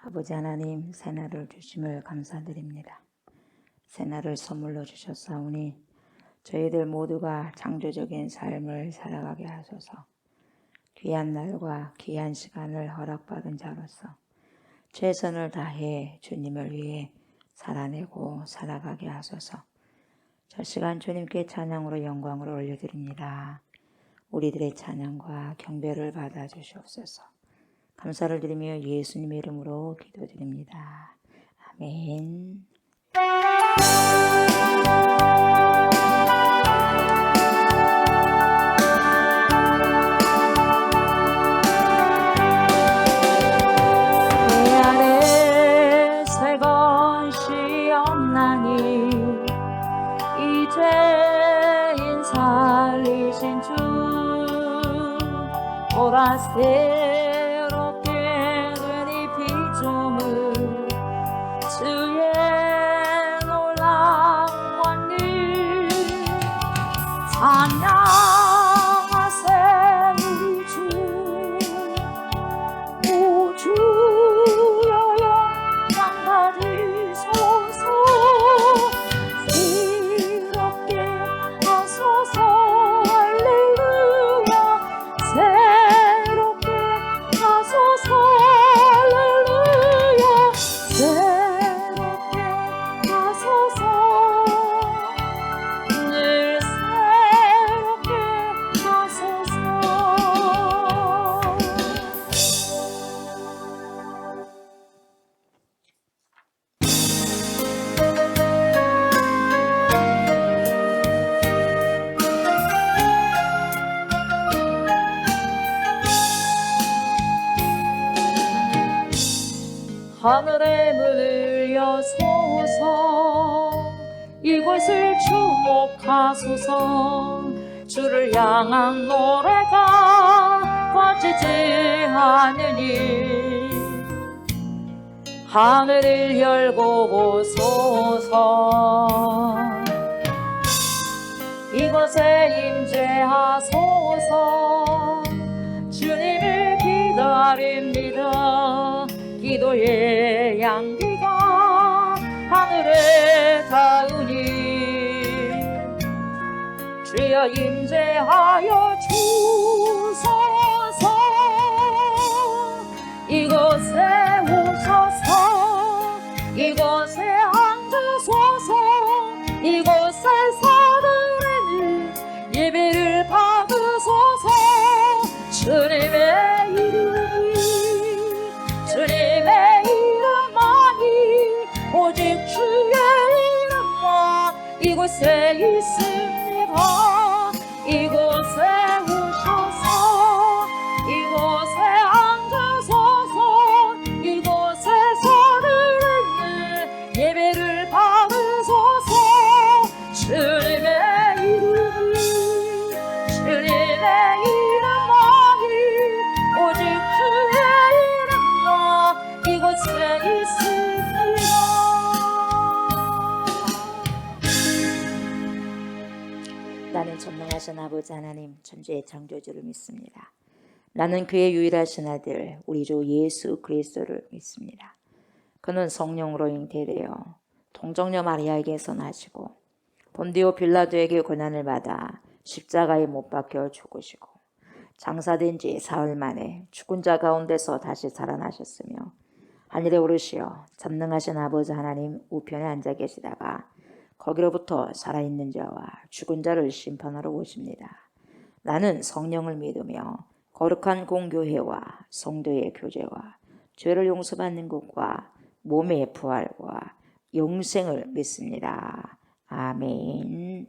아버지 하나님, 새날을 주심을 감사드립니다. 새날을 선물로 주셨사오니 저희들 모두가 창조적인 삶을 살아가게 하소서. 귀한 날과 귀한 시간을 허락받은 자로서 최선을 다해 주님을 위해 살아내고 살아가게 하소서. 저 시간 주님께 찬양으로 영광을 올려드립니다. 우리들의 찬양과 경배를 받아주시옵소서. 감사를 드리며 예수님의 이름으로 기도드립니다. 아멘. 내 안에 새 것이 없나니 이제인 살리신 주 보라색 찬양하세 우리 주 우주여 영광 받으소서. 새롭게 하소서. 할렐루야. 새롭게 하소서. 할렐루야. 새롭게 하소서. 하늘의 문을 여소서. 이곳을 주목하소서. 주를 향한 노래가 꺼지지 않으니 하늘을 열고 보소서. 이곳에 임재하소서. 주님을 기다립니다. 기도의 향기가 하늘에 닿으니 주여 임재하여 주소서. 이곳에 오소서. 이곳에 앉으소서. 이곳에 사들으니 예배를 받으소서. 주님의 이름이 주님의 이름만이 오직 주의 이름만 이곳에 있습니다. 이곳에 오셔서 이곳에 앉으소서. 이곳에 서들으니 예배를 받으소서. 주님의 이름이 주님의 이름만이 오직 주의 이곳에 있습니다. 나는 전능하신 아버지 하나님 천지의 창조주를 믿습니다. 나는 그의 유일하신 아들 우리 주 예수 그리스도를 믿습니다. 그는 성령으로 잉태되어 동정녀 마리아에게서 나시고 본디오 빌라도에게 고난을 받아 십자가에 못 박혀 죽으시고 장사된 지 사흘 만에 죽은 자 가운데서 다시 살아나셨으며 하늘에 오르시어 전능하신 아버지 하나님 우편에 앉아 계시다가 거기로부터 살아있는 자와 죽은 자를 심판하러 오십니다. 나는 성령을 믿으며 거룩한 공교회와 성도의 교제와 죄를 용서받는 것과 몸의 부활과 영생을 믿습니다. 아멘.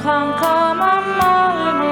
캄캄한 마음이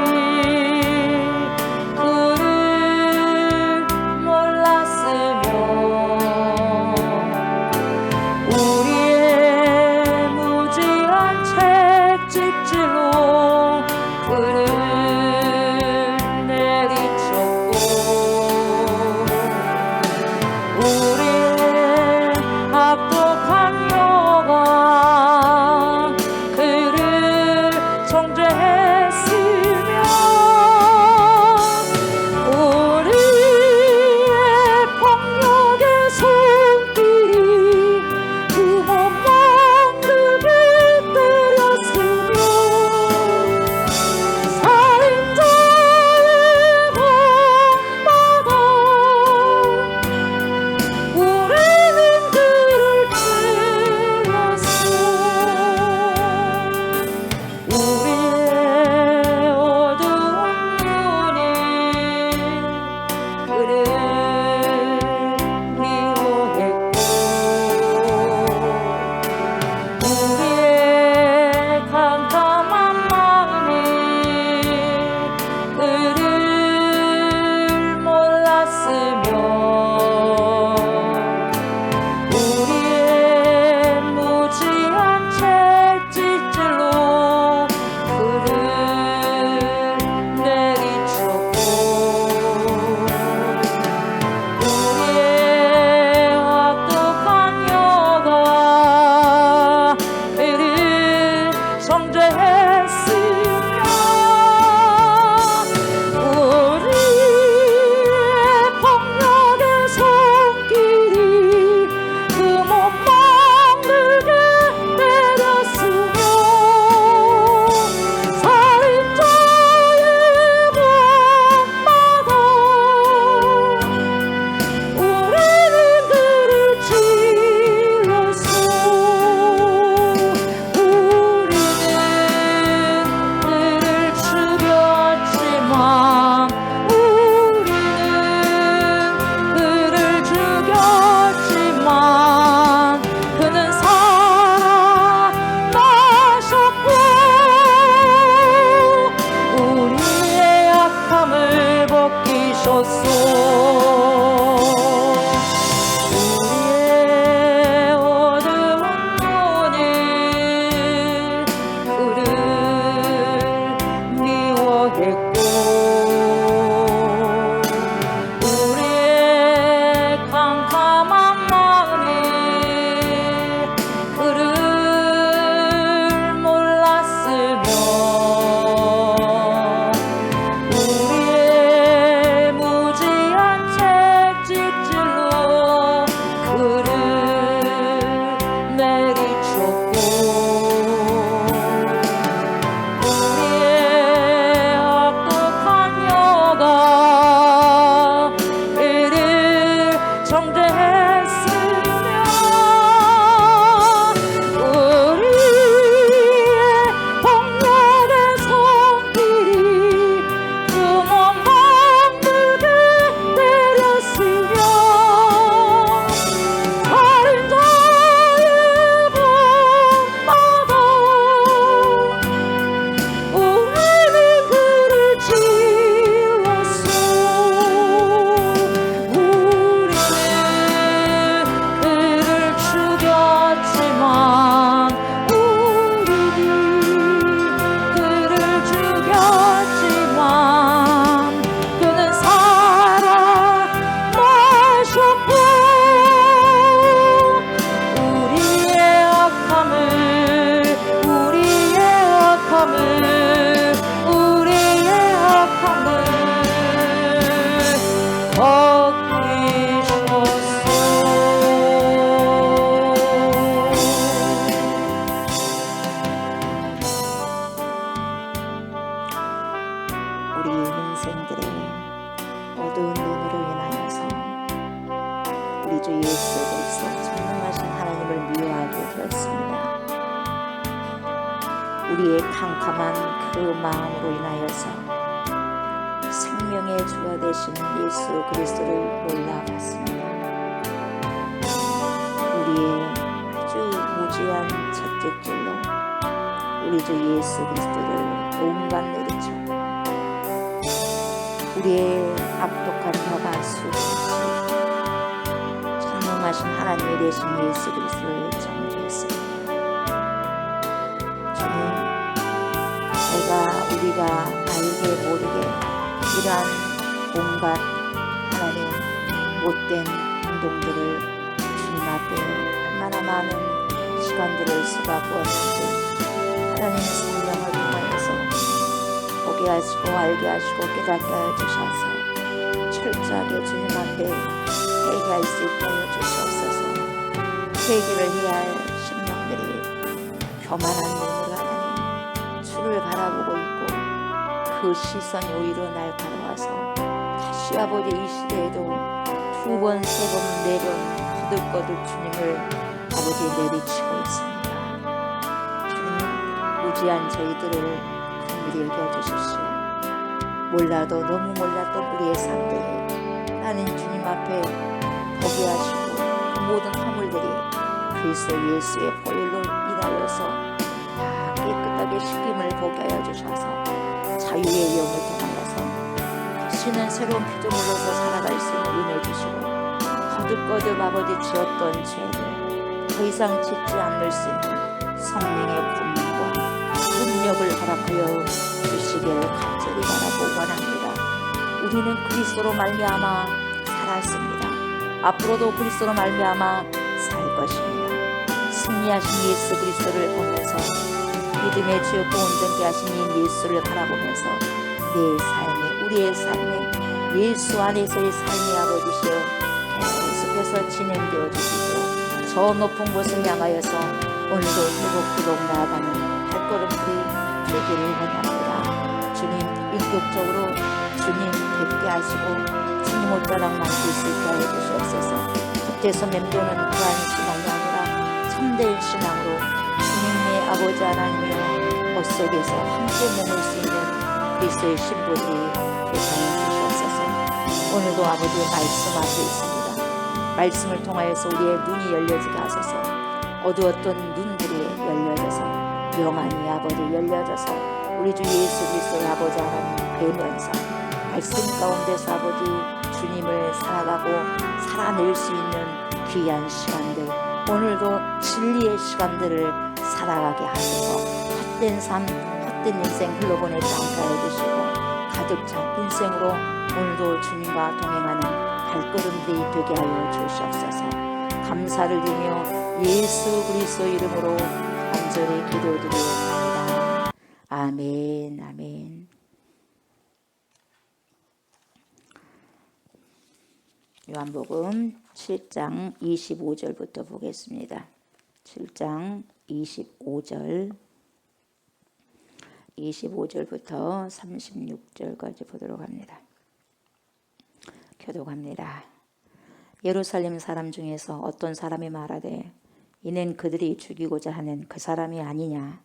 마셨고 우리의 악독한 여가 이를 정죄했으며 우리의 폭력의 손길이 그 몸만 물게 때렸으며 살인자의 본받아 우리는 그를 찔렀어 우리는 그를 죽였지만 우리는 그를 죽였지만 그는 살아나셨고 우리의 악함을 우리 인생들의 어두운 눈으로 인하여서 우리 주 예수 그리스도 전능하신 하나님을 미워하게 되었습니다. 우리의 캄캄한 그 마음으로 인하여서 생명의 주가 되시는 예수 그리스도를 몰라봤습니다. 우리의 아주 무지한 채찍질로 우리 주 예수 그리스도를 온갖 내리쳤고 우리의 악독한 혀가 수없이 전능하신 하나님이 되신 예수 그리스도를 정죄했습니다. 주님, 우리가 알게 모르게 이러한 온갖 하나님 못된 행동들을 주님 앞에 얼마나 많은 시간들을 쏟아부었는지 하나님 성령을 통하여서 보게 하시고 알게 하시고 깨닫게 하여 주셔서 철저하게 주님 앞에 회개할 수 있게 하여 주시옵소서. 회개를 해야 할 심령들이 교만한 눈으로 하나님 주를 바라보고 있고 그 시선이 오히려 날 바라와서 다시 아버지 이 시대에도 두 번, 세 번, 네 번 거듭거듭 주님을 아버지 내리치고 있습니다. 주님, 무지한 저희들을 긍휼히 여겨주십시오. 몰라도 너무 몰랐던 우리의 삶들에 나는 주님 앞에 보게 하시고 그 모든 허물들이 그리스도 예수의 보혈로 인하여서 다 깨끗하게 씻김을 보게 하여 주셔서 자유의 영을 통하여서 다시는 새로운 피조물로서 살아갈 수 있는 은혜 주시고 거듭거듭 아버지 지었던 죄를 더 이상 짓지 않을 수 있는 성령의 권능과 능력을 허락하여 주시기를 간절히 바라고 원합니다. 우리는 그리스도로 말미암아 살았습니다. 앞으로도 그리스도로 말미암아 살 것입니다. 승리하신 예수 그리스도를 보면서 믿음의 주요 온전케 하신 이 예수를 바라보면서 내 삶에 우리의 삶에 예수 안에서의 삶의 아버지시여 계속해서 진행되어 주시도록 저 높은 곳을 향하여서 오늘도 뜨겁뜨겁 나아가는 발걸음들이 되기를 원합니다. 주님 인격적으로 주님 뵙게 하시고 주님 옷자락 만질 수 있게 하여 주시옵소서. 겉에서 맴도는 그러한 신앙이 아니라 참된 신앙으로 주님의 아버지 하나님이여 겉속에서 함께 머물 수 있는 그리스도의 신부들이 되게 하여 주시옵소서. 오늘도 아버지의 말씀 앞에 있습니다. 말씀을 통하여서 우리의 눈이 열려지게 하소서. 어두웠던 눈들이 열려져서 영안이 아버지 열려져서 우리 주 예수 그리스도의 아버지 하나님 뵈면서 말씀 가운데서 아버지 주님을 살아가고 살아낼 수 있는 귀한 시간들 오늘도 진리의 시간들을 살아가게 하소서. 헛된 삶 헛된 인생 흘러보내지 않게 해주시고 가득 찬 인생으로 오늘도 주님과 동행하는 발걸음들이 되게 하여 주시옵소서. 감사를 드리며 예수 그리스도 이름으로 간절히 기도드리옵나이다. 아멘. 아멘. 요한복음 7장 25절부터 보겠습니다. 7장 25절 25절부터 36절까지 보도록 합니다. 교독합니다. 예루살렘 사람 중에서 어떤 사람이 말하되 이는 그들이 죽이고자 하는 그 사람이 아니냐.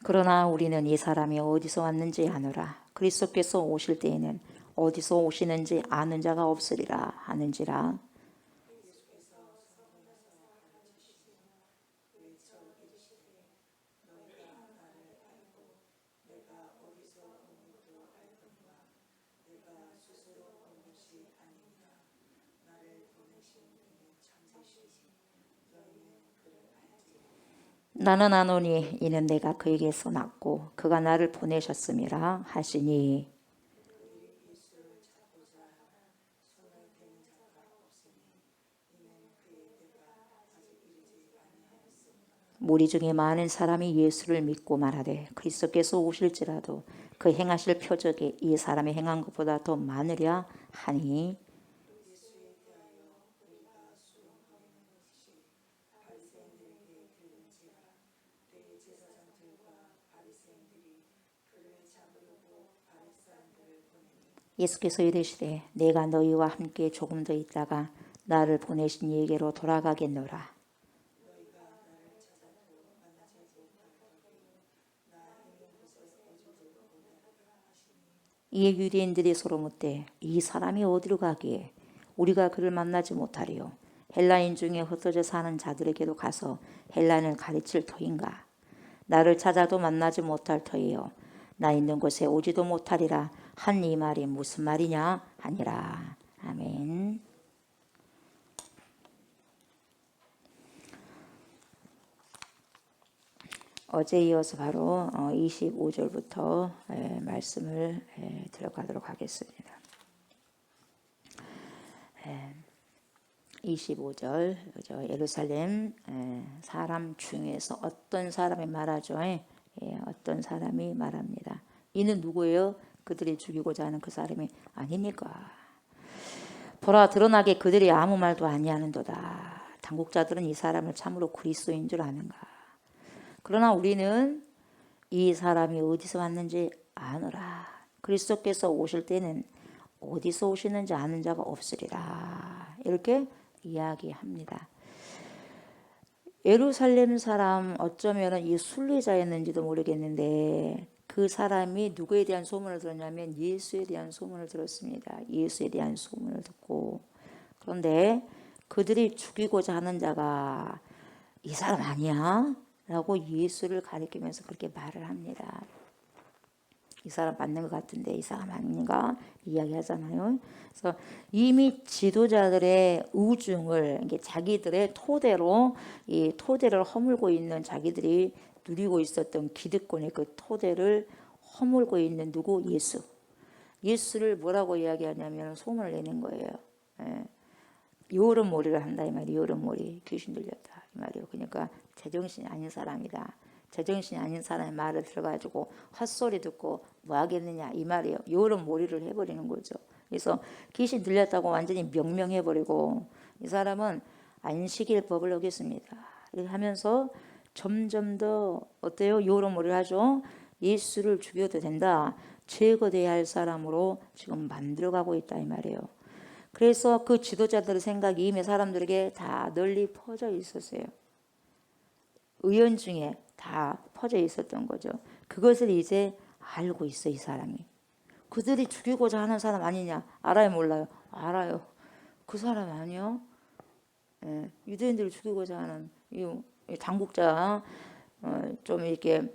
그러나 우리는 이 사람이 어디서 왔는지 아노라. 그리스도께서 오실 때에는 어디서 오시는지 아는 자가 없으리라 하는지라. 나는 아노니 이는 내가 그에게서 났고 그가 나를 보내셨음이라 하시니. 무리 중에 많은 사람이 예수를 믿고 말하되 그리스도께서 오실지라도 그 행하실 표적이 이 사람이 행한 것보다 더 많으랴 하니. 예수께서 이르시되 내가 너희와 함께 조금 더 있다가 나를 보내신 이에게로 돌아가겠노라. 이에 유대인들이 서로 묻되 이 사람이 어디로 가기에 우리가 그를 만나지 못하리요. 헬라인 중에 흩어져 사는 자들에게로 가서 헬라인을 가르칠 터인가. 나를 찾아도 만나지 못할 터이요. 나 있는 곳에 오지도 못하리라 한 이 말이 무슨 말이냐 하니라. 아멘. 어제 이어서 바로 25절부터 말씀을 들어가도록 하겠습니다. 25절 예루살렘 사람 중에서 어떤 사람이 말하죠. 어떤 사람이 말합니다. 이는 누구예요? 그들이 죽이고자 하는 그 사람이 아닙니까? 보라 드러나게 그들이 아무 말도 아니하는도다. 당국자들은 이 사람을 참으로 그리스도인 줄 아는가. 그러나 우리는 이 사람이 어디서 왔는지 아노라. 그리스도께서 오실 때는 어디서 오시는지 아는 자가 없으리라. 이렇게 이야기합니다. 예루살렘 사람 어쩌면 이 순례자였는지도 모르겠는데 그 사람이 누구에 대한 소문을 들었냐면 예수에 대한 소문을 들었습니다. 예수에 대한 소문을 듣고 그런데 그들이 죽이고자 하는 자가 이 사람 아니야? 라고 예수를 가리키면서 그렇게 말을 합니다. 이 사람 맞는 것 같은데 이 사람 아닌가 이야기하잖아요. 그래서 이미 지도자들의 우중을 자기들의 토대로 이 토대를 허물고 있는 자기들이 누리고 있었던 기득권의 그 토대를 허물고 있는 누구? 예수. 예수를 뭐라고 이야기하냐면 소문을 내는 거예요. 요런몰이를 한다 이 말이에요. 요런몰이 귀신 들렸다 이 말이에요. 그러니까 제정신이 아닌 사람이다. 제정신이 아닌 사람의 말을 들어가지고 헛소리 듣고 뭐 하겠느냐 이 말이에요. 요런몰이를 해버리는 거죠. 그래서 귀신 들렸다고 완전히 명명해버리고 이 사람은 안식일법을 어겼습니다. 이렇게 하면서 점점 더 어때요? 요런몰이를 하죠. 예수를 죽여도 된다. 제거돼야 할 사람으로 지금 만들어가고 있다 이 말이에요. 그래서 그 지도자들의 생각이 이미 사람들에게 다 널리 퍼져 있었어요. 의원 중에 다 퍼져 있었던 거죠. 그것을 이제 알고 있어 이 사람이. 그들이 죽이고자 하는 사람 아니냐? 알아요 몰라요? 알아요. 그 사람 아니요? 유대인들을 죽이고자 하는 이 당국자 좀 이렇게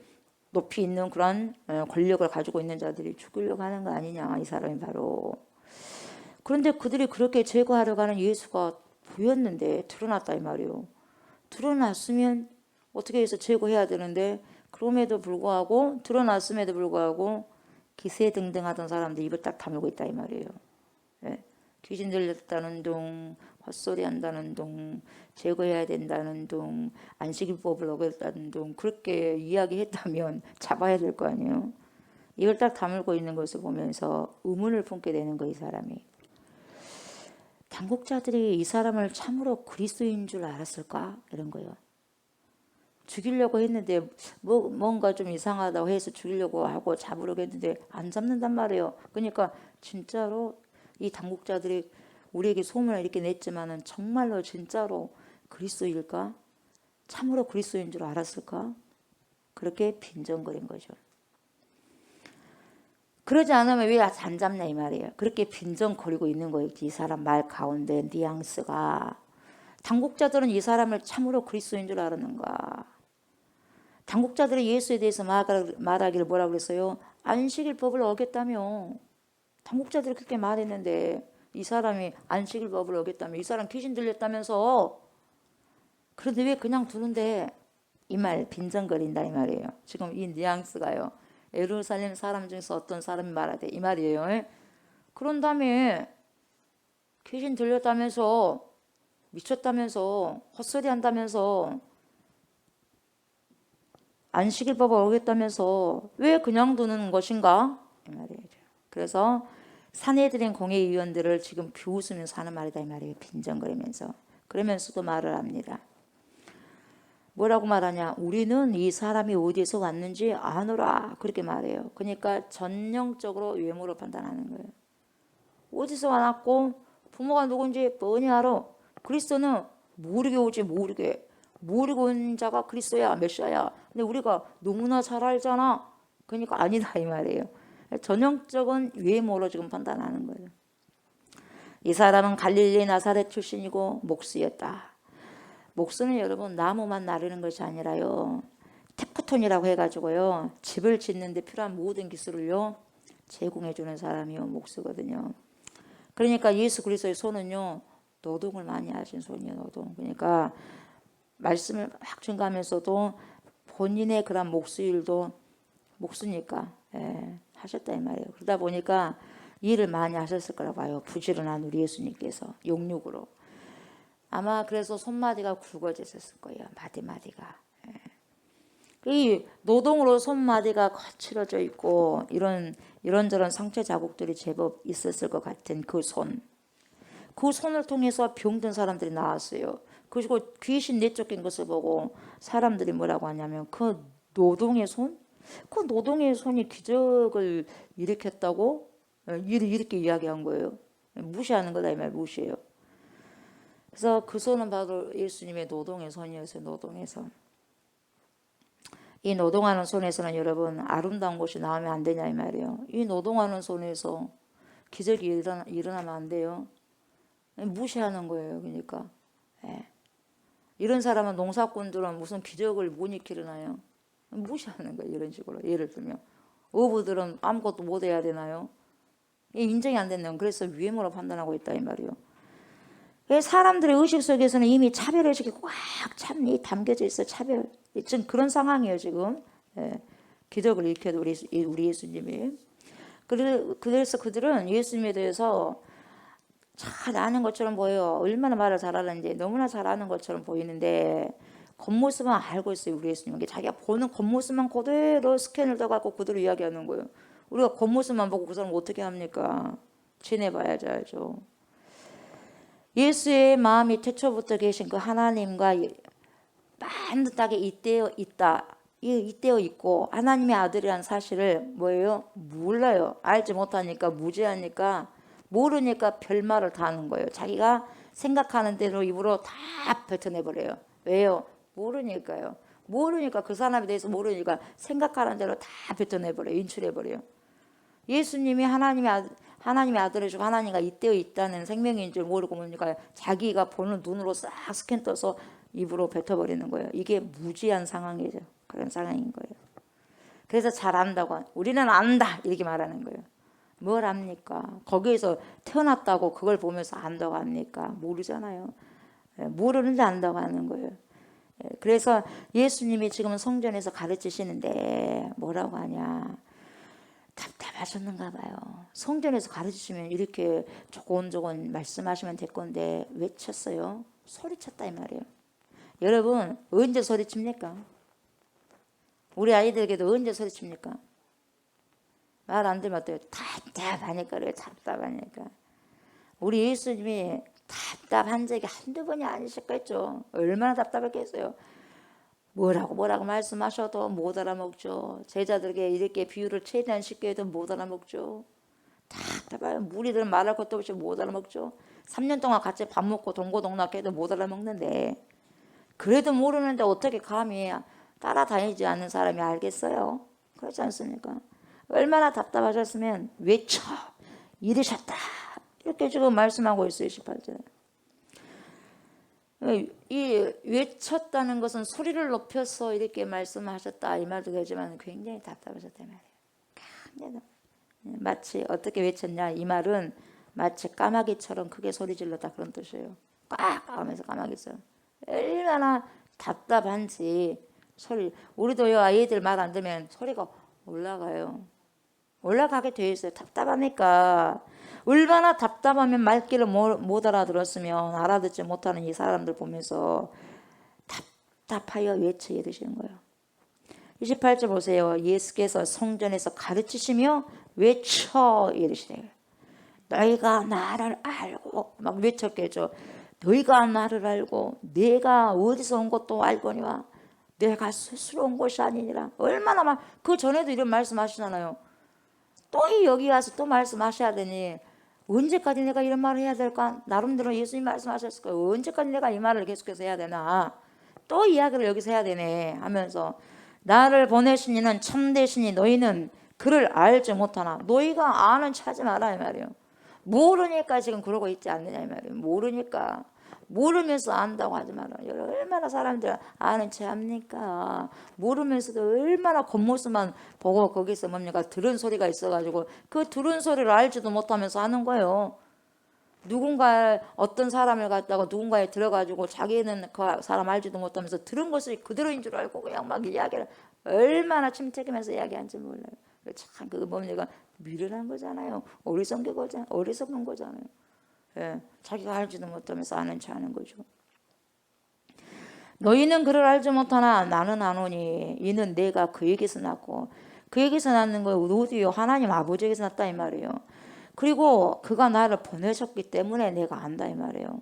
높이 있는 그런 권력을 가지고 있는 자들이 죽이려고 하는 거 아니냐 이 사람이 바로. 그런데 그들이 그렇게 제거하려고 하는 예수가 보였는데 드러났다 이 말이에요. 드러났으면 어떻게 해서 제거해야 되는데 그럼에도 불구하고 드러났음에도 불구하고 기세등등하던 사람들 입을 딱 다물고 있다 이 말이에요. 귀신 들렸다는 둥, 헛소리 한다는 둥, 제거해야 된다는 둥, 안식일법을 어겼다는 둥 그렇게 이야기했다면 잡아야 될 거 아니에요. 입을 딱 다물고 있는 것을 보면서 의문을 품게 되는 거예요. 이 사람이. 당국자들이 이 사람을 참으로 그리스도인 줄 알았을까? 이런 거예요. 죽이려고 했는데 뭔가 좀 이상하다고 해서 죽이려고 하고 잡으려고 했는데 안 잡는단 말이에요. 그러니까 진짜로 이 당국자들이 우리에게 소문을 이렇게 냈지만은 정말로 진짜로 그리스도일까? 참으로 그리스도인 줄 알았을까? 그렇게 빈정거린 거죠. 그러지 않으면 왜 안 잡냐 이 말이에요. 그렇게 빈정거리고 있는 거예요. 이 사람 말 가운데 뉘앙스가. 당국자들은 이 사람을 참으로 그리스도인 줄 알았는가? 당국자들이 예수에 대해서 말하기를 뭐라 그랬어요? 안식일법을 어겼다며. 당국자들이 그렇게 말했는데 이 사람이 안식일법을 어겼다며. 이 사람 귀신 들렸다면서. 그런데 왜 그냥 두는데? 이 말 빈정거린다 이 말이에요. 지금 이 뉘앙스가요. 예루살렘 사람 중에서 어떤 사람이 말하되 이 말이에요. 그런 다음에 귀신 들렸다면서, 미쳤다면서, 헛소리 한다면서, 안식일법을 어겼다면서 왜 그냥 두는 것인가? 이 말이에요. 그래서 산헤드린 공회의원들을 지금 비웃으면서 하는 말이다 이 말이에요. 빈정거리면서. 그러면서도 말을 합니다. 뭐라고 말하냐? 우리는 이 사람이 어디에서 왔는지 아노라. 그렇게 말해요. 그러니까 전형적으로 외모로 판단하는 거예요. 어디서 왔고 부모가 누군지 뻔히 알아. 그리스도는 모르게 오지 모르게. 모르고 온 자가 그리스도야 메시아야. 근데 우리가 너무나 잘 알잖아. 그러니까 아니다 이 말이에요. 전형적인 외모로 지금 판단하는 거예요. 이 사람은 갈릴리 나사렛 출신이고 목수였다. 목수는 여러분 나무만 나르는 것이 아니라요. 테크톤이라고 해가지고요. 집을 짓는 데 필요한 모든 기술을요. 제공해 주는 사람이요. 목수거든요. 그러니까 예수 그리스도의 손은요. 노동을 많이 하신 손이에요. 노동. 그러니까 말씀을 확 증가하면서도 본인의 그런 목수일도 목수니까 하셨다 이 말이에요. 그러다 보니까 일을 많이 하셨을 거라고 봐요. 부지런한 우리 예수님께서 용육으로. 아마 그래서 손마디가 굵어졌을 거예요. 마디마디가. 이 노동으로 손마디가 거칠어져 있고 이런저런 상처 자국들이 제법 있었을 것 같은 그 손. 그 손을 통해서 병든 사람들이 나왔어요. 그리고 귀신 내쫓긴 것을 보고 사람들이 뭐라고 하냐면 그 노동의 손? 그 노동의 손이 기적을 일으켰다고? 이렇게 이야기한 거예요. 무시하는 거다 이 말 무시해요. 그래서 그 손은 바로 예수님의 노동의 손이었어요. 노동의 손. 이 노동하는 손에서는 여러분 아름다운 것이 나오면 안 되냐 이 말이에요. 이 노동하는 손에서 기적이 일어나면 안 돼요. 무시하는 거예요. 그러니까 이런 사람은 농사꾼들은 무슨 기적을 못 일으키나요? 무시하는 거예요. 이런 식으로 예를 들면 어부들은 아무것도 못 해야 되나요? 인정이 안 된다면 그래서 위험으로 판단하고 있다 이 말이에요. 사람들의 의식 속에서는 이미 차별의식이 꽉 참이 담겨져 있어. 차별. 지금 그런 상황이에요 지금. 기적을 일으켜도 우리 예수님이. 그래서 그들은 예수님에 대해서 잘 아는 것처럼 보여요. 얼마나 말을 잘하는지 너무나 잘 아는 것처럼 보이는데 겉모습만 알고 있어요. 우리 예수님은. 자기가 보는 겉모습만 그대로 스캔을 떠갖고 그대로 이야기하는 거예요. 우리가 겉모습만 보고 그 사람 어떻게 합니까? 지내봐야지 알죠. 예수의 마음이 태초부터 계신 그 하나님과 반듯하게 잇대어 있고 하나님의 아들이라는 사실을 뭐예요? 몰라요. 알지 못하니까 무지하니까 모르니까 별말을 다 하는 거예요. 자기가 생각하는 대로 입으로 다 뱉어내버려요. 왜요? 모르니까요. 모르니까 그 사람에 대해서 모르니까 생각하는 대로 다 뱉어내버려요. 인출해버려요. 예수님이 하나님의 아들이시고 하나님과 잇대어 있다는 생명인 줄 모르고 보니까 자기가 보는 눈으로 싹 스캔 떠서 입으로 뱉어버리는 거예요. 이게 무지한 상황이죠. 그런 상황인 거예요. 그래서 잘 안다고 우리는 안다 이렇게 말하는 거예요. 뭘 압니까? 거기에서 태어났다고 그걸 보면서 안다고 합니까? 모르잖아요. 모르는데 안다고 하는 거예요. 그래서 예수님이 지금 성전에서 가르치시는데 뭐라고 하냐. 답답하셨는가 봐요. 성전에서 가르치시면 이렇게 조곤조곤 말씀하시면 될 건데 외쳤어요. 소리쳤다 이 말이에요. 여러분 언제 소리칩니까? 우리 아이들에게도 언제 소리칩니까? 말 안 들으면 어때요? 답답하니까 그래요. 답답하니까. 우리 예수님이 답답한 적이 한두 번이 아니셨겠죠. 얼마나 답답했겠어요. 뭐라고 말씀하셔도 못 알아먹죠. 제자들에게 이렇게 비유를 최대한 쉽게 해도 못 알아먹죠. 답답해요. 무리들은 말할 것도 없이 못 알아먹죠. 3년 동안 같이 밥 먹고 동고동락해도 못 알아먹는데, 그래도 모르는데 어떻게 감히 따라다니지 않는 사람이 알겠어요? 그렇지 않습니까? 얼마나 답답하셨으면 외쳐 이르셨다 이렇게 지금 말씀하고 있어요. 18절에. 이 외쳤다는 것은 소리를 높여서 이렇게 말씀하셨다 이 말도 되지만 굉장히 답답하셨단 말이에요. 마치 어떻게 외쳤냐, 이 말은 마치 까마귀처럼 크게 소리 질렀다 그런 뜻이에요. 꽉 하면서 까마귀처럼. 얼마나 답답한지. 소리, 우리도요, 아이들 말 안 들으면 소리가 올라가요. 올라가게 돼 있어요. 답답하니까. 얼마나 답답하면 말귀를 못 알아들었으면 알아듣지 못하는 이 사람들 보면서 답답하여 외쳐 이르시는 거예요. 28절 보세요. 예수께서 성전에서 가르치시며 외쳐 이르시래요. 너희가 나를 알고, 막 외쳤겠죠. 너희가 나를 알고 내가 어디서 온 것도 알거니와 내가 스스로 온 것이 아니니라. 얼마나 막 그 전에도 이런 말씀하시잖아요. 또 여기 와서 또 말씀하셔야 되니 언제까지 내가 이런 말을 해야 될까? 나름대로 예수님 말씀하셨을 거예요. 언제까지 내가 이 말을 계속해서 해야 되나? 또 이야기를 여기서 해야 되네 하면서, 나를 보내신 이는 참되시니 너희는 그를 알지 못하나. 너희가 아는 체 하지 마라 이 말이에요. 모르니까 지금 그러고 있지 않느냐 이 말이에요. 모르니까. 모르면서 안다고 하지 마라. 얼마나 사람들 아는 체 합니까? 모르면서도 얼마나 겉모습만 보고 거기서 뭡니까 들은 소리가 있어가지고 그 들은 소리를 알지도 못하면서 하는 거예요. 누군가 어떤 사람을 갖다가 누군가에 들어가지고 자기는 그 사람 알지도 못하면서 들은 것이 그대로인 줄 알고 그냥 막 이야기를 얼마나 침체하면서 이야기하는지 몰라요. 참 그 뭡니까 미련한 거잖아요. 어리석은 거잖아요. 예, 자기가 알지도 못하면서 아는 체 하는 거죠. 너희는 그를 알지 못하나 나는 아노니 이는 내가 그에게서 났고, 그에게서 낳는 거 어디요? 하나님 아버지에게서 났다 이 말이에요. 그리고 그가 나를 보내셨기 때문에 내가 안다 이 말이에요.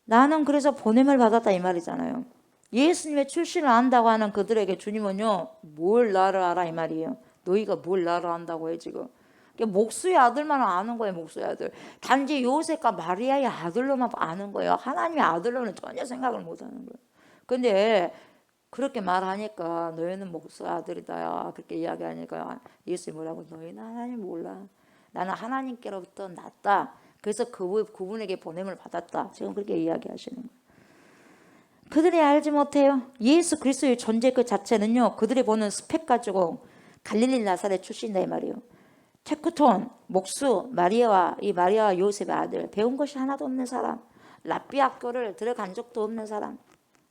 나는 그래서 보냄을 받았다 이 말이잖아요. 예수님의 출신을 안다고 하는 그들에게 주님은요, 뭘 나를 알아 이 말이에요. 너희가 뭘 나를 안다고 해 지금. 목수의 아들만 아는 거예요. 목수의 아들. 단지 요셉과 마리아의 아들로만 아는 거예요. 하나님의 아들로는 전혀 생각을 못 하는 거예요. 근데 그렇게 말하니까 너희는 목수의 아들이다 그렇게 이야기하니까 예수님이 뭐라고, 너희는 하나님 몰라. 나는 하나님께로부터 났다. 그래서 그분에게 보냄을 받았다. 지금 그렇게 이야기하시는 거예요. 그들이 알지 못해요. 예수 그리스도의 존재 그 자체는요, 그들이 보는 스펙 가지고 갈릴리 나사렛 출신이다 이 말이에요. 테크톤, 목수, 마리아와 요셉의 아들, 배운 것이 하나도 없는 사람, 랍비 학교를 들어간 적도 없는 사람,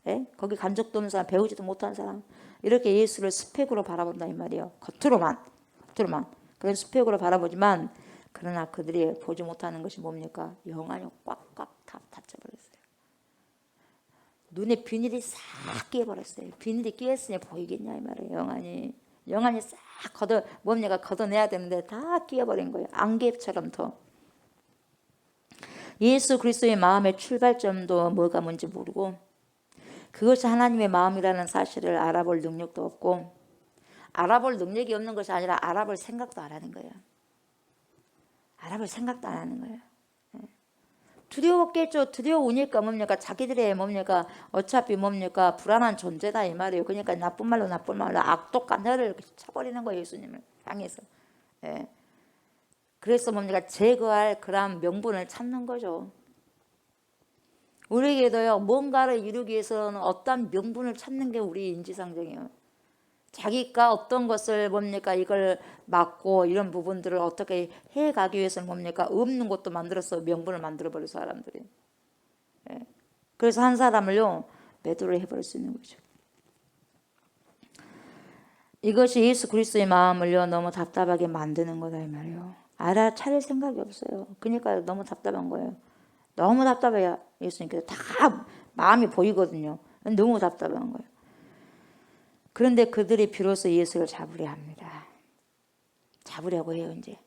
예? 거기 간 적도 없는 사람, 배우지도 못한 사람, 이렇게 예수를 스펙으로 바라본다 이 말이에요. 겉으로만 그런 스펙으로 바라보지만, 그러나 그들이 보지 못하는 것이 뭡니까? 영안이 꽉꽉 닫혀버렸어요. 눈에 비닐이 싹 끼어버렸어요. 비닐이 끼었으니 보이겠냐 이 말이에요. 영안이 싹 걷어내야 되는데 다 끼어버린 거예요. 안개처럼 더. 예수 그리스도의 마음의 출발점도 뭐가 뭔지 모르고, 그것이 하나님의 마음이라는 사실을 알아볼 능력도 없고, 알아볼 능력이 없는 것이 아니라 알아볼 생각도 안 하는 거예요. 알아볼 생각도 안 하는 거예요. 두려웠겠죠. 두려우니까 뭡니까? 자기들의 뭡니까? 어차피 뭡니까? 불안한 존재다 이 말이에요. 그러니까 나쁜 말로 악독한 혀를 쳐버리는 거예요. 예수님을 향해서. 예. 그래서 뭡니까? 제거할 그런 명분을 찾는 거죠. 우리에게도요, 뭔가를 이루기 위해서는 어떤 명분을 찾는 게 우리 인지상정이에요. 자기가 어떤 것을 뭡니까 이걸 막고 이런 부분들을 어떻게 해가기 위해서는 뭡니까 없는 것도 만들어서 명분을 만들어버린 사람들이. 예. 그래서 한 사람을요 매도를 해버릴 수 있는 거죠. 이것이 예수 그리스도의 마음을요 너무 답답하게 만드는 거다 이 말이에요. 알아차릴 생각이 없어요. 그러니까 너무 답답한 거예요. 너무 답답해요. 예수님께서 다 마음이 보이거든요. 너무 답답한 거예요. 그런데 그들이 비로소 예수를 잡으려 합니다. 잡으려고 해요 이제.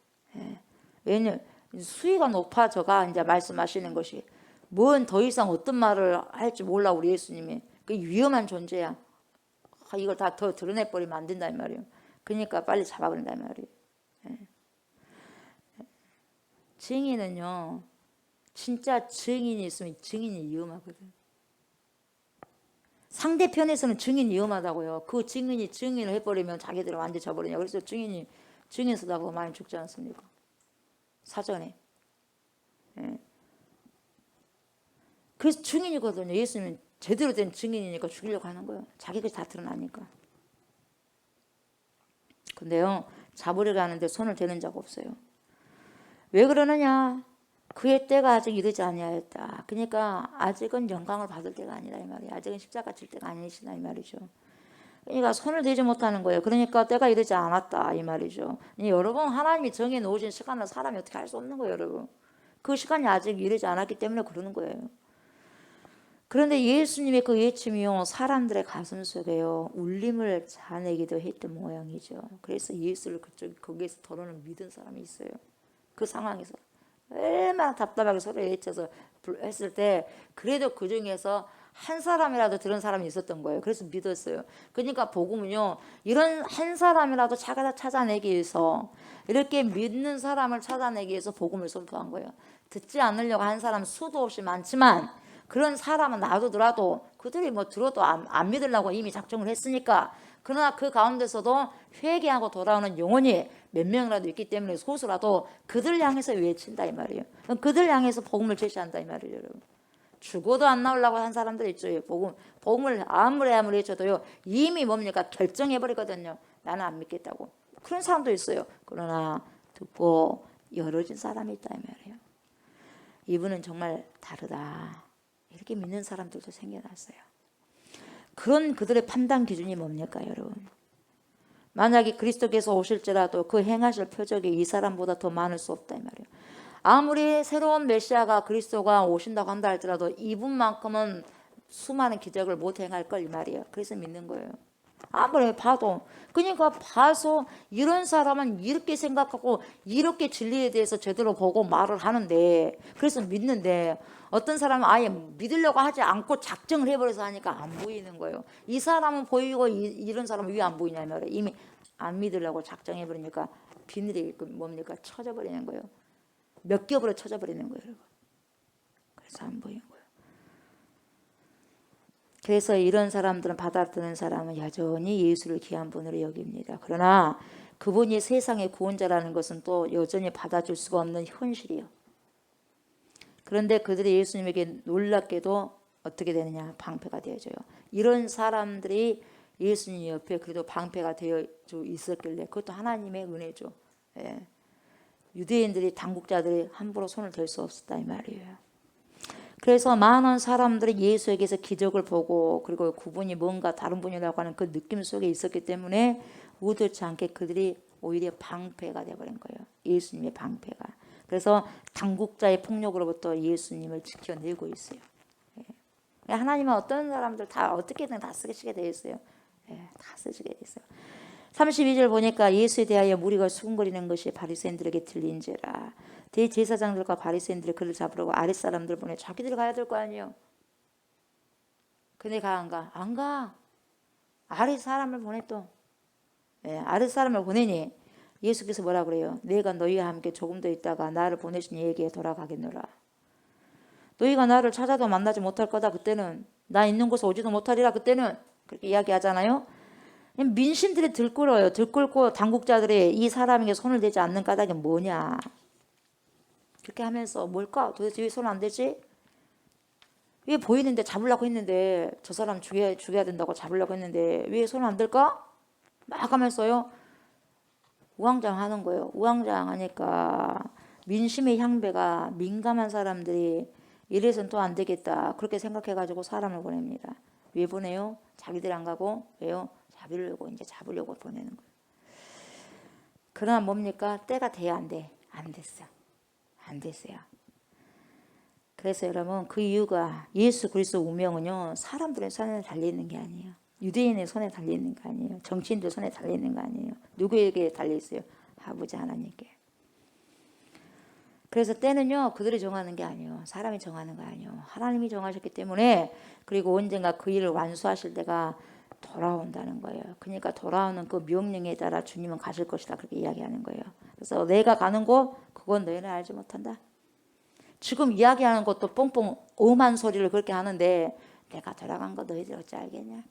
왜냐면 수위가 높아져가 이제 말씀하시는 것이 뭔 더 이상 어떤 말을 할지 몰라 우리 예수님이. 그 위험한 존재야. 이걸 다 더 드러내버리면 안 된다 이 말이에요. 그러니까 빨리 잡아버린다 이 말이에요. 증인은요, 진짜 증인이 있으면 증인이 위험하거든. 상대편에서는 증인이 위험하다고요. 그 증인이 증인을 해버리면 자기들은 완전히 져버리냐. 그래서 증인이 증인 쓰다가 많이 죽지 않습니까? 사전에. 그래서 증인이거든요. 예수님은 제대로 된 증인이니까 죽이려고 하는 거예요. 자기 것이 다 드러나니까. 근데요, 잡으려고 하는데 손을 대는 자가 없어요. 왜 그러느냐? 그의 때가 아직 이르지 아니하였다. 그러니까 아직은 영광을 받을 때가 아니다 이 말이에요. 아직은 십자가 질 때가 아니시다 이 말이죠. 그러니까 손을 대지 못하는 거예요. 그러니까 때가 이르지 않았다 이 말이죠. 여러분, 하나님이 정해 놓으신 시간을 사람이 어떻게 할 수 없는 거예요, 여러분. 그 시간이 아직 이르지 않았기 때문에 그러는 거예요. 그런데 예수님의 그 외침이요, 사람들의 가슴 속에요, 울림을 자내기도 했던 모양이죠. 그래서 예수를 거기에서 덜어는 믿은 사람이 있어요. 그 상황에서 얼마나 답답하게 소리를 외쳐서 했을 때 그래도 그 중에서 한 사람이라도 들은 사람이 있었던 거예요. 그래서 믿었어요. 그러니까 복음은요, 이런 한 사람이라도 찾아내기 위해서, 이렇게 믿는 사람을 찾아내기 위해서 복음을 선포한 거예요. 듣지 않으려고 한 사람 수도 없이 많지만 그런 사람은 놔두더라도 그들이 뭐 들어도 안 믿으려고 이미 작정을 했으니까. 그러나 그 가운데서도 회개하고 돌아오는 영혼이 몇 명이라도 있기 때문에 소수라도 그들 향해서 외친다 이 말이에요. 그들 향해서 복음을 제시한다 이 말이에요, 여러분. 죽어도 안 나오려고 한 사람들 있죠. 복음을 아무리 외쳐도요, 이미 뭡니까? 결정해버리거든요. 나는 안 믿겠다고. 그런 사람도 있어요. 그러나 듣고 열어진 사람이 있다 이 말이에요. 이분은 정말 다르다. 이렇게 믿는 사람들도 생겨났어요. 그런 그들의 판단 기준이 뭡니까, 여러분? 만약에 그리스도께서 오실지라도 그 행하실 표적이 이 사람보다 더 많을 수 없다 이 말이에요. 아무리 새로운 메시아가 그리스도가 오신다고 한다 할지라도 이분만큼은 수많은 기적을 못 행할 걸 이 말이에요. 그래서 믿는 거예요. 아무리 봐도. 그러니까 봐서 이런 사람은 이렇게 생각하고 이렇게 진리에 대해서 제대로 보고 말을 하는데, 그래서 믿는데, 어떤 사람은 아예 믿으려고 하지 않고 작정을 해버려서 하니까 안 보이는 거예요. 이 사람은 보이고 이런 사람은 왜 안 보이냐 말이에요. 이미 안 믿으려고 작정해버리니까 비늘이 뭡니까? 쳐져버리는 거예요. 몇 겹으로 쳐져버리는 거예요, 여러분. 그래서 안 보이는 거예요. 그래서 이런 사람들은, 받아들이는 사람은 여전히 예수를 귀한 분으로 여깁니다. 그러나 그분이 세상의 구원자라는 것은 또 여전히 받아줄 수가 없는 현실이요. 그런데 그들이 예수님에게 놀랍게도 어떻게 되느냐? 방패가 되어져요. 이런 사람들이 예수님 옆에 그래도 방패가 되어 있었길래 그것도 하나님의 은혜죠. 예. 유대인들이, 당국자들이 함부로 손을 댈 수 없었다 이 말이에요. 그래서 많은 사람들이 예수에게서 기적을 보고, 그리고 그분이 뭔가 다른 분이라고 하는 그 느낌 속에 있었기 때문에 의도치 않게 그들이 오히려 방패가 되어버린 거예요. 예수님의 방패가. 그래서 당국자의 폭력으로부터 예수님을 지켜내고 있어요. 예. 하나님은 어떤 사람들 다 어떻게든 다 쓰시게 되어 있어요. 예, 다 쓰시게 되어 있어요. 32절 보니까 예수에 대하여 무리가 수군거리는 것이 바리새인들에게 들린지라. 대제사장들과 바리새인들이 그를 잡으려고 아랫사람들 보내. 자기들 가야 될 거 아니에요. 근데 가 안 가? 안 가. 아랫사람을 보내 또. 예, 아랫사람을 보내니 예수께서 뭐라 그래요? 내가 너희와 함께 조금 더 있다가 나를 보내신 이에게 돌아가겠노라. 너희가 나를 찾아도 만나지 못할 거다. 그때는 나 있는 곳에 오지도 못하리라. 그때는 그렇게 이야기하잖아요. 민심들이 들끓어요. 들끓고 당국자들이 이 사람에게 손을 대지 않는 까닭이 뭐냐. 그렇게 하면서 뭘까? 도대체 왜 손 안 대지? 왜 보이는데 잡으려고 했는데, 저 사람 죽여야 된다고 잡으려고 했는데 왜 손 안 들까? 막 하면서요, 우왕좌왕하는 거예요. 우왕좌왕하니까 민심의 향배가 민감한 사람들이 이래서는 또 안 되겠다 그렇게 생각해가지고 사람을 보냅니다. 왜 보내요? 자기들 안 가고. 왜요? 잡으려고 보내는 거예요. 그러나 뭡니까? 때가 돼야 안 돼? 안 됐어. 안 됐어요. 그래서 여러분, 그 이유가 예수 그리스도 운명은요, 사람들의 손에 달려있는 게 아니에요. 유대인의 손에 달려있는 거 아니에요. 정치인들 손에 달려있는 거 아니에요. 누구에게 달려있어요? 아버지 하나님께. 그래서 때는요 그들이 정하는 게 아니에요. 사람이 정하는 거 아니에요. 하나님이 정하셨기 때문에, 그리고 언젠가 그 일을 완수하실 때가 돌아온다는 거예요. 그러니까 돌아오는 그 명령에 따라 주님은 가실 것이다, 그렇게 이야기하는 거예요. 그래서 내가 가는 곳 그건 너희는 알지 못한다. 지금 이야기하는 것도 뻥뻥 엄한 소리를 그렇게 하는데 내가 돌아간 거 너희들 어찌 알겠냐.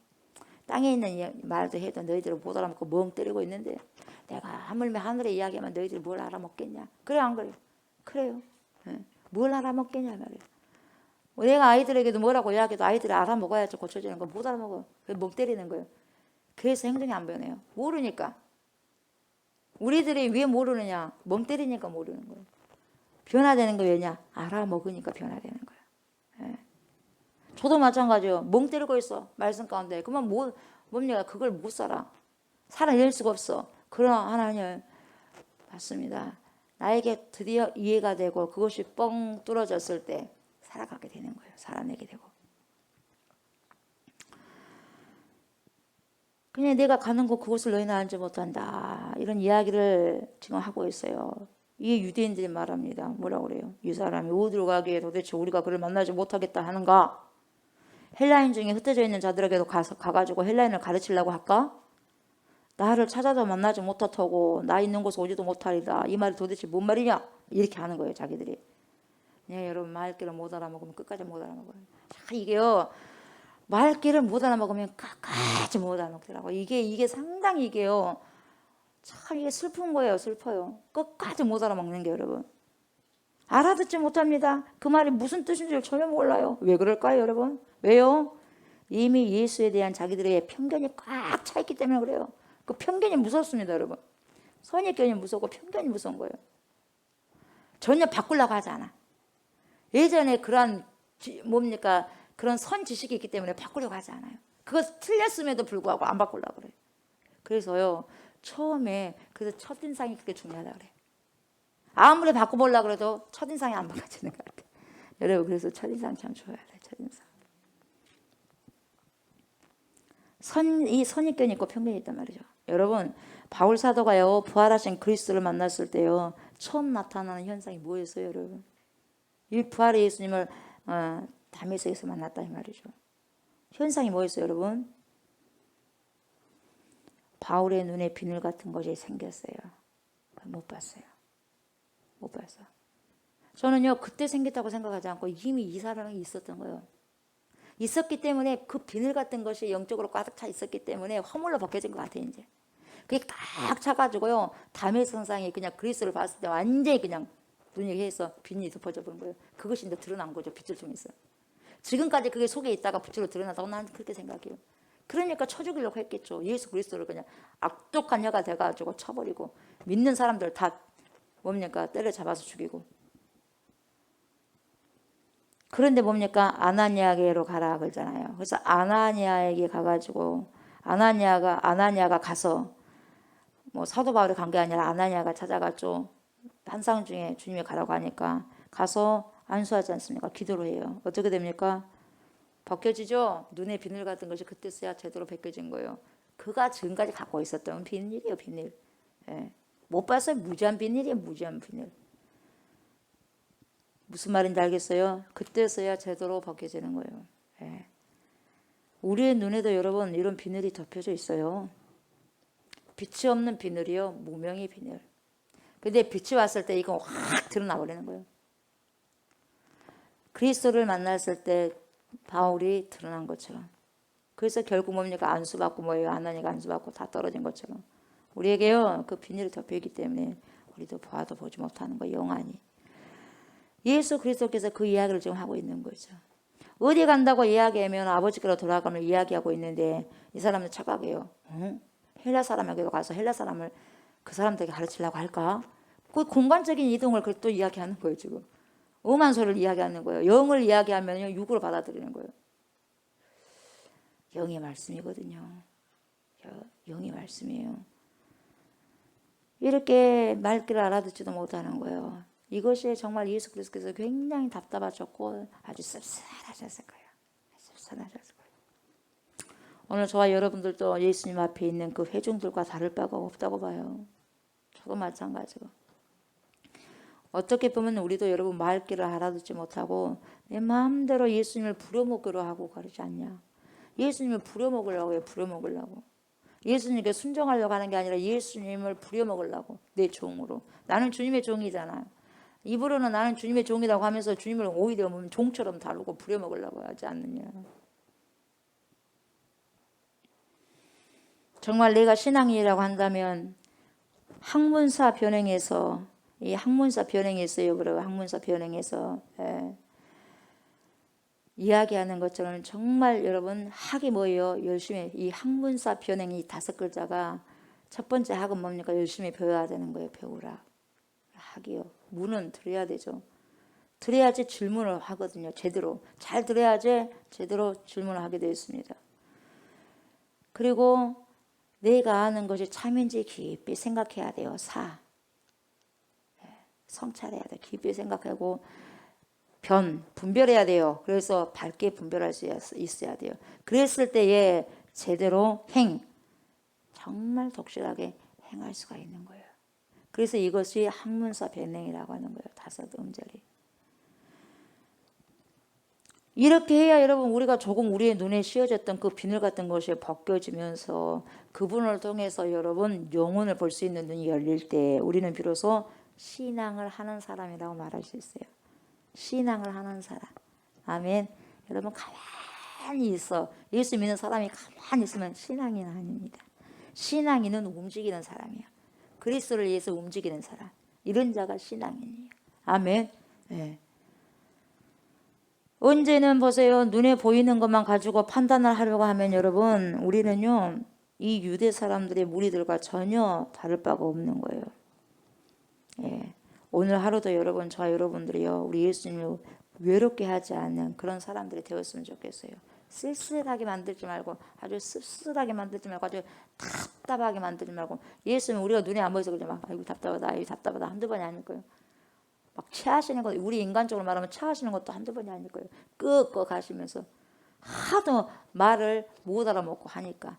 땅에 있는 말도 해도 너희들은 못 알아먹고 멍 때리고 있는데 내가 하물며 하늘에 이야기하면 너희들이 뭘 알아먹겠냐. 그래 안 그래요? 그래요. 네. 뭘 알아먹겠냐 말이에요. 내가 아이들에게도 뭐라고 이야기해도 아이들이 알아먹어야지 고쳐지는 거. 못 알아먹어. 멍 때리는 거예요. 그래서 행동이 안 변해요. 모르니까. 우리들이 왜 모르느냐. 멍 때리니까 모르는 거예요. 변화되는 거 왜냐? 알아먹으니까 변화되는 거예요. 네. 저도 마찬가지예요. 멍 때리고 있어. 말씀 가운데. 그러면 뭡니까? 그걸 못 살아. 살아낼 수가 없어. 그러나 하나님 맞습니다. 나에게 드디어 이해가 되고 그것이 뻥 뚫어졌을 때 살아가게 되는 거예요. 살아내게 되고. 그냥 내가 가는 곳 그곳을 너희는 알지 못한다. 이런 이야기를 지금 하고 있어요. 이게 유대인들이 말합니다. 뭐라고 그래요? 이 사람이 어디로 가기에 도대체 우리가 그를 만나지 못하겠다 하는가? 헬라인 중에 흩어져 있는 자들에게도 가가지고 헬라인을 가르치려고 할까? 나를 찾아도 만나지 못하고 나 있는 곳에 오지도 못하리라. 이 말이 도대체 뭔 말이냐? 이렇게 하는 거예요, 자기들이. 네, 여러분 말귀를 못 알아먹으면 끝까지 못 알아먹어요. 자, 이게요. 말귀를 못 알아먹으면 끝까지 못 알아먹더라고. 이게 상당히 이게요. 참 이게 슬픈 거예요, 슬퍼요. 끝까지 못 알아먹는 게 여러분. 알아듣지 못합니다. 그 말이 무슨 뜻인지 전혀 몰라요. 왜 그럴까요, 여러분? 왜요? 이미 예수에 대한 자기들의 편견이 꽉 차 있기 때문에 그래요. 그 편견이 무섭습니다, 여러분. 선입견이 무섭고 편견이 무서운 거예요. 전혀 바꾸려고 하지 않아. 예전에 그런 뭡니까? 그런 선 지식이 있기 때문에 바꾸려고 하지 않아요. 그거 틀렸음에도 불구하고 안 바꾸려고 그래요. 그래서요. 처음에 그래서 첫인상이 그렇게 중요하다 그래요. 아무리 바꿔보려고 그래도 첫인상이 안 바꿔지는 것 같아요. 여러분 그래서 첫인상 참 좋아야 돼요. 첫인상. 이 선입견이 있고 편견이 있단 말이죠. 여러분 바울 사도가요 부활하신 그리스도를 만났을 때요 처음 나타나는 현상이 뭐였어요, 여러분? 이 부활의 예수님을 다메섹에서 만났다 이 말이죠. 현상이 뭐였어요, 여러분? 바울의 눈에 비늘 같은 것이 생겼어요. 못 봤어요. 못 봤어. 저는요 그때 생겼다고 생각하지 않고 이미 이 사람이 있었던 거예요. 있었기 때문에 그 비늘 같은 것이 영적으로 가득 차 있었기 때문에 허물로 벗겨진 것 같아요. 이제 그게 꽉 차가지고요 다메섹 성상이 그냥 그리스도를 봤을 때 완전히 그냥 눈이 해서 빛이 덮어져 버린 거예요. 그것이 이제 드러난 거죠. 빛을 통해서. 지금까지 그게 속에 있다가 빛으로 드러나다고 나는 그렇게 생각해요. 그러니까 쳐 죽이려고 했겠죠. 예수 그리스도를 그냥 악독한 혀가 돼가지고 쳐버리고 믿는 사람들 다 뭡니까 때려잡아서 죽이고. 그런데 뭡니까 아나니아에게로 가라 그러잖아요. 그래서 아나니아에게 가가지고 아나니아가 가서 뭐 사도 바울이 간 게 아니라 아나니아가 찾아갔죠. 환상 중에 주님이 가라고 하니까 가서 안수하지 않습니까? 기도를 해요. 어떻게 됩니까? 벗겨지죠. 눈에 비늘 같은 것이 그때서야 제대로 벗겨진 거예요. 그가 지금까지 갖고 있었던 비닐이에요, 비닐. 예. 못 봤어요. 무지한 비닐이에요, 무지한 비닐. 무슨 말인지 알겠어요? 그때서야 제대로 벗겨지는 거예요. 예. 우리의 눈에도 여러분 이런 비늘이 덮여져 있어요. 빛이 없는 비늘이요, 무명의 비늘. 근데 빛이 왔을 때 이거 확 드러나 버리는 거예요. 그리스도를 만났을 때 바울이 드러난 것처럼. 그래서 결국 뭡니까 안수받고 뭐예요? 아나니가 안수받고 다 떨어진 것처럼. 우리에게요 그 비닐이 덮여있기 때문에 우리도 봐도 보지 못하는 거 영원히. 예수 그리스도께서 그 이야기를 지금 하고 있는 거죠. 어디 간다고 이야기하면 아버지께로 돌아가면 이야기하고 있는데 이 사람은 착각해요. 헬라 사람에게도 가서 헬라 사람을 그 사람들에게 가르치려고 할까? 그 공간적인 이동을 또 이야기하는 거예요 지금. 엄한 소리를 이야기하는 거예요. 영을 이야기하면 육으로 받아들이는 거예요. 영의 말씀이거든요. 영의 말씀이에요. 이렇게 말귀를 알아듣지도 못하는 거예요. 이것이 정말 예수 그리스도께서 굉장히 답답하셨고 아주 씁쓸하셨을 거예요. 씁쓸하셨을 거예요. 오늘 저와 여러분들도 예수님 앞에 있는 그 회중들과 다를 바가 없다고 봐요. 저도 마찬가지고. 어떻게 보면 우리도 여러분 말귀를 알아듣지 못하고 내 마음대로 예수님을 부려먹기로 하고 그러지 않냐. 예수님을 부려먹으려고 해요. 부려먹으려고. 예수님께 순종하려고 하는 게 아니라 예수님을 부려먹으려고. 내 종으로. 나는 주님의 종이잖아요. 입으로는 나는 주님의 종이라고 하면서 주님을 오히려 종처럼 다루고 부려먹으려고 하지 않느냐. 정말 내가 신앙이라고 한다면 학문사 변형에서 이 학문사 변형에서요. 그리고 학문사 변형에서 이야기하는 것처럼 정말 여러분 학이 뭐예요? 열심히 이 학문사 변형이 5글자가 첫 번째 학은 뭡니까? 열심히 배워야 되는 거예요. 배우라. 학이요. 문은 들어야 되죠. 들어야지 질문을 하거든요. 제대로. 잘 들어야지 제대로 질문을 하게 되어 있습니다. 그리고 내가 아는 것이 참인지 깊이 생각해야 돼요. 성찰해야 돼요. 깊이 생각하고 분별해야 돼요. 그래서 밝게 분별할 수 있어야 돼요. 그랬을 때에 제대로 정말 독실하게 행할 수가 있는 거예요. 그래서 이것이 학문사 변형이라고 하는 거예요. 5음절이. 이렇게 해야 여러분 우리가 조금 우리의 눈에 씌워졌던 그 비늘 같은 것이 벗겨지면서 그분을 통해서 여러분 영혼을 볼 수 있는 눈이 열릴 때 우리는 비로소 신앙을 하는 사람이라고 말할 수 있어요. 신앙을 하는 사람. 아멘. 여러분 가만히 있어. 예수 믿는 사람이 가만히 있으면 신앙인은 아닙니다. 신앙인은 움직이는 사람이에요. 그리스도를 위해서 움직이는 사람. 이런 자가 신앙인이에요. 아멘. 네. 언제는 보세요. 눈에 보이는 것만 가지고 판단을 하려고 하면 여러분 우리는요. 이 유대 사람들의 무리들과 전혀 다를 바가 없는 거예요. 예. 오늘 하루도 여러분 저와 여러분들이요. 우리 예수님을 외롭게 하지 않는 그런 사람들이 되었으면 좋겠어요. 쓸쓸하게 만들지 말고 아주 씁쓸하게 만들지 말고 아주 답답하게 만들지 말고 예수님 우리가 눈에 안 보여서 그러지 막 아이고 답답하다 아이고 답답하다 한두 번이 아닐 거예요. 막 체하시는 거 우리 인간적으로 말하면 체하시는 것도 한두 번이 아닐 거예요. 끄끄 가시면서 하도 말을 못 알아먹고 하니까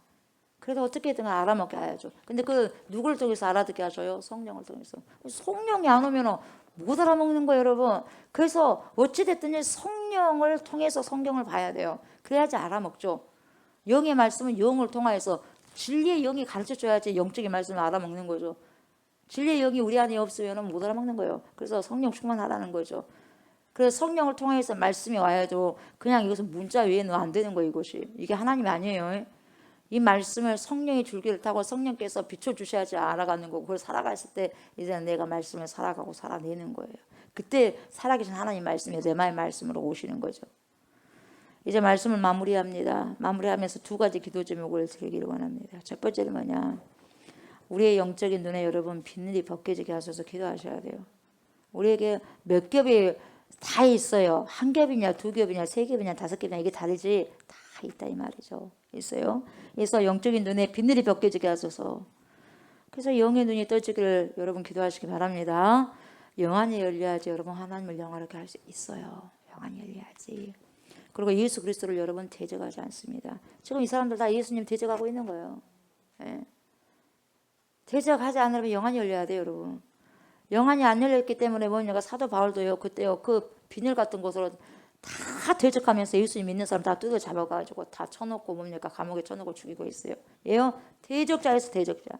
그래도 어떻게든 알아먹게 해야죠. 근데 그 누구를 통해서 알아듣게 하셔요? 성령을 통해서. 성령이 안 오면 못 알아먹는 거예요, 여러분. 그래서 어찌됐든 성령을 통해서 성경을 봐야 돼요. 그래야지 알아먹죠. 영의 말씀은 영을 통하여서 진리의 영이 가르쳐줘야지 영적인 말씀을 알아먹는 거죠. 진리의 영이 우리 안에 없으면 못 알아먹는 거예요. 그래서 성령 충만하라는 거죠. 그래서 성령을 통해서 말씀이 와야죠. 그냥 이것은 문자 외에는 안 되는 거예요, 이것이. 이게 하나님이 아니에요. 이 말씀을 성령의 줄기를 타고 성령께서 비춰주셔야지 알아가는 거고 그걸 살아갔을 때 이제 내가 말씀을 살아가고 살아내는 거예요. 그때 살아계신 하나님 말씀이 내 마음의 말씀으로 오시는 거죠. 이제 말씀을 마무리합니다. 마무리하면서 2가지 기도 제목을 드리기를 원합니다. 첫 번째는 뭐냐. 우리의 영적인 눈에 여러분 비늘이 벗겨지게 하셔서 기도하셔야 돼요. 우리에게 몇 겹이 다 있어요. 1겹이냐 2겹이냐 3겹이냐 5겹이냐 이게 다르지 다 있다 이 말이죠. 있어요. 그래서 영적인 눈에 비늘이 벗겨지게 하소서. 그래서 영의 눈이 떠지기를 여러분 기도하시기 바랍니다. 영안이 열려야지 여러분 하나님을 영화롭게 할 수 있어요. 영안이 열려야지. 그리고 예수 그리스도를 여러분 대적하지 않습니다. 지금 이 사람들 다 예수님 대적하고 있는 거예요. 예. 대적하지 않으면 영안이 열려야 돼요, 여러분. 영안이 안 열렸기 때문에 뭐냐가 사도 바울도요. 그때요. 그 비늘 같은 곳으로 다 대적하면서 예수님 믿는 사람 다 뜯어 잡아가지고 다 쳐놓고 뭡니까 감옥에 쳐놓고 죽이고 있어요. 예요. 대적자에서 대적자.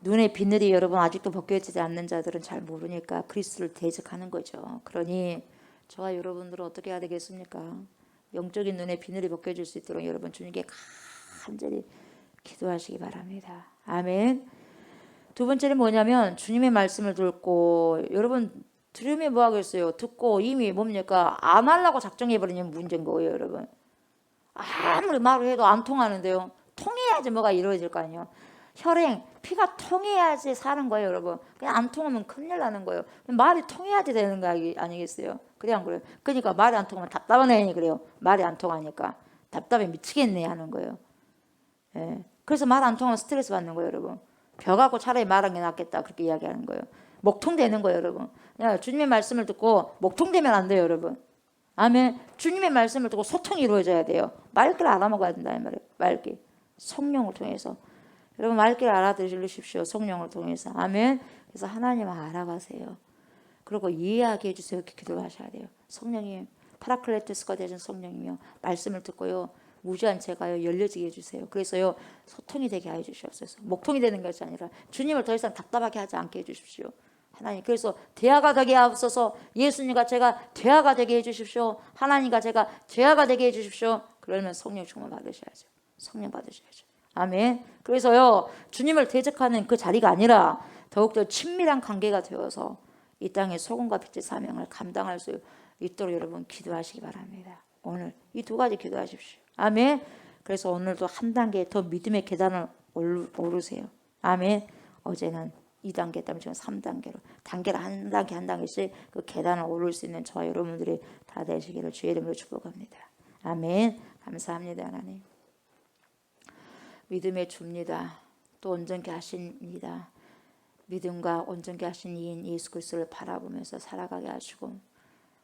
눈에 비늘이 여러분 아직도 벗겨지지 않는 자들은 잘 모르니까 그리스도를 대적하는 거죠. 그러니 저와 여러분들은 어떻게 해야 되겠습니까? 영적인 눈에 비늘이 벗겨질 수 있도록 여러분 주님께 간절히 기도하시기 바랍니다. 아멘. 2번째는 뭐냐면 주님의 말씀을 듣고 여러분 들으면 뭐 하겠어요? 듣고 이미 뭡니까? 안 하려고 작정해버리면 문제인 거예요, 여러분. 아무리 말을 해도 안 통하는데요. 통해야지 뭐가 이루어질 거 아니에요. 혈행, 피가 통해야지 사는 거예요, 여러분. 그냥 안 통하면 큰일 나는 거예요. 말이 통해야지 되는 거 아니겠어요? 그래 안 그래요? 그러니까 말이 안 통하면 답답하네 그래요. 말이 안 통하니까 답답해 미치겠네 하는 거예요. 예. 그래서 말 안 통하면 스트레스 받는 거예요, 여러분. 벼 갖고 차라리 말하는 게 낫겠다 그렇게 이야기하는 거예요. 목통되는 거예요, 여러분. 야, 주님의 말씀을 듣고 목통되면 안 돼요, 여러분. 아멘. 주님의 말씀을 듣고 소통이 이루어져야 돼요. 말귀를 알아먹어야 된다 이 말이에요. 말귀. 성령을 통해서 여러분 말귀를 알아들으십시오. 성령을 통해서. 아멘. 그래서 하나님 알아가세요. 그리고 이해하게 해주세요. 이렇게 기도하셔야 돼요. 성령님, 파라클레토스가 되신 성령이며 말씀을 듣고요. 무지한 제가요 열려지게 해주세요. 그래서요 소통이 되게 해주시옵소서. 목통이 되는 것이 아니라 주님을 더 이상 답답하게 하지 않게 해주십시오. 하나님, 그래서 대화가 되게 하옵소서. 예수님과 제가 대화가 되게 해주십시오. 하나님과 제가 대화가 되게 해주십시오. 그러면 성령 충만 받으셔야죠. 성령 받으셔야죠. 아멘. 그래서요 주님을 대적하는 그 자리가 아니라 더욱더 친밀한 관계가 되어서 이 땅의 소금과 빛의 사명을 감당할 수 있도록 여러분 기도하시기 바랍니다. 오늘 이 두 가지 기도하십시오. 아멘. 그래서 오늘도 한 단계 더 믿음의 계단을 오르세요. 아멘. 어제는 2단계 때문에 지금 3단계로 단계를 한 단계 한 단계씩 그 계단을 오를 수 있는 저와 여러분들이 다 되시기를 주의 이름으로 축복합니다. 아멘. 감사합니다. 하나님. 믿음의 주입니다. 또 온전케 하십니다. 믿음과 온전케 하신 이인 예수 그리스도를 바라보면서 살아가게 하시고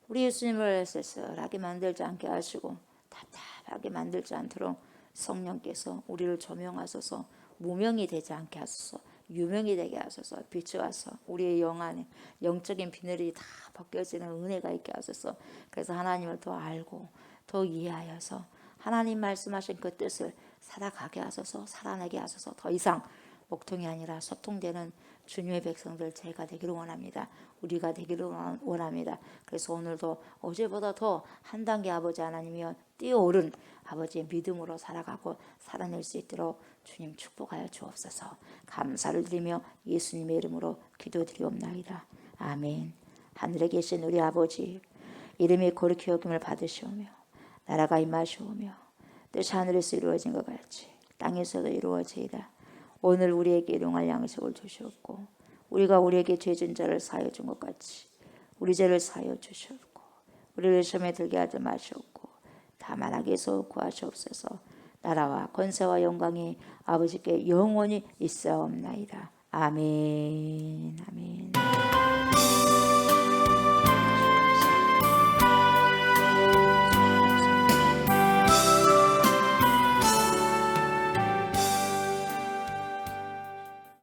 우리 예수님을 쓸쓸하게 만들지 않게 하시고 답답하게 만들지 않도록 성령께서 우리를 조명하소서. 무명이 되지 않게 하소서. 유명이 되게 하소서. 비추어서 우리의 영 안에 영적인 비늘이 다 벗겨지는 은혜가 있게 하소서. 그래서 하나님을 더 알고 더 이해하여서 하나님 말씀하신 그 뜻을 살아가게 하소서. 살아내게 하소서. 더 이상 목통이 아니라 소통되는 주님의 백성들 제가 되기를 원합니다. 우리가 되기를 원합니다. 그래서 오늘도 어제보다 더 한 단계 아버지 하나님이여 뛰어오른 아버지의 믿음으로 살아가고 살아낼 수 있도록 주님 축복하여 주옵소서. 감사를 드리며 예수님의 이름으로 기도드리옵나이다. 아멘. 하늘에 계신 우리 아버지, 이름이 거룩히 여김을 받으시오며 나라가 임하시오며 뜻이 하늘에서 이루어진 것 같이 땅에서도 이루어지이다. 오늘 우리에게 일용할 양식을 주시옵고 우리가 우리에게 죄진 자를 사하여 준 것 같이 우리 죄를 사하여 주시옵고 우리를 시험에 들게 하지 마시옵고 다만 악에서 구하시옵소서. 나라와 권세와 영광이 아버지께 영원히 있사옵나이다. 아멘. 아멘.